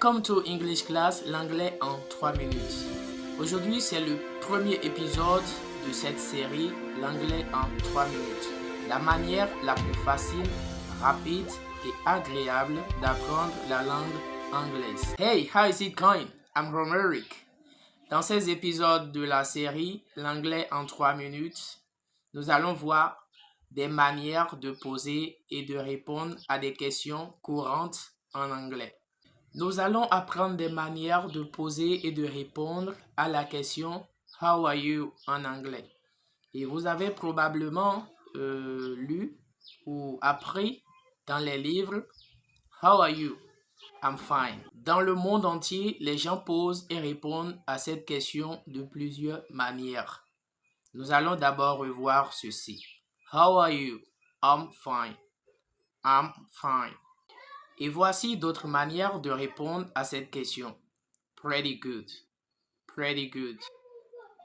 Welcome to English Class, l'anglais en 3 minutes. Aujourd'hui, c'est le premier épisode de cette série, l'anglais en 3 minutes. La manière la plus facile, rapide et agréable d'apprendre la langue anglaise. Hey, how is it going? I'm Romeric. Dans ces épisodes de la série, l'anglais en 3 minutes, nous allons voir des manières de poser et de répondre à des questions courantes en anglais. Nous allons apprendre des manières de poser et de répondre à la question How are you en anglais. Et vous avez probablement lu ou appris dans les livres How are you? I'm fine. Dans le monde entier, les gens posent et répondent à cette question de plusieurs manières. Nous allons d'abord revoir ceci. How are you? I'm fine. I'm fine. Et voici d'autres manières de répondre à cette question. Pretty good. Pretty good.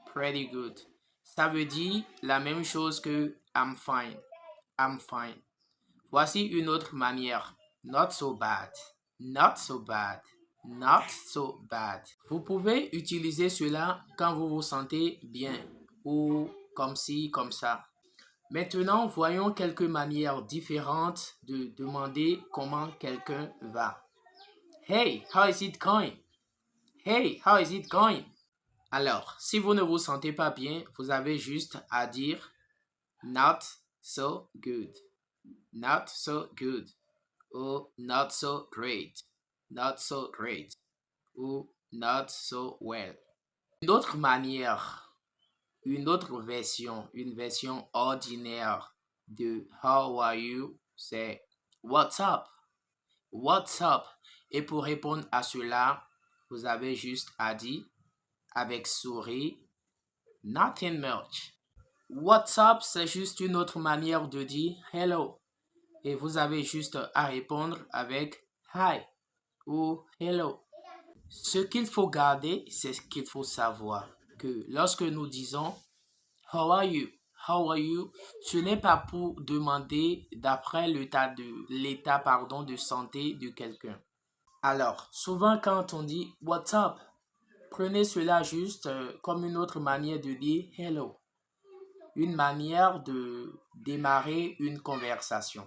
Pretty good. Ça veut dire la même chose que I'm fine. I'm fine. Voici une autre manière. Not so bad. Not so bad. Not so bad. Vous pouvez utiliser cela quand vous vous sentez bien ou comme ci, comme ça. Maintenant, voyons quelques manières différentes de demander comment quelqu'un va. Hey, how is it going? Hey, how is it going? Alors, si vous ne vous sentez pas bien, vous avez juste à dire not so good. Not so good. Ou not so great. Not so great. Ou not so well. Une autre manière, une autre version, une version ordinaire de How are you, c'est What's up? What's up? Et pour répondre à cela, vous avez juste à dire avec sourire Nothing much. What's up, c'est juste une autre manière de dire hello. Et vous avez juste à répondre avec hi ou hello. Ce qu'il faut garder, c'est qu'il faut savoir que lorsque nous disons How are you? How are you? Ce n'est pas pour demander d'après l'état de santé de quelqu'un. Alors, souvent quand on dit What's up? Prenez cela juste comme une autre manière de dire hello. Une manière de démarrer une conversation.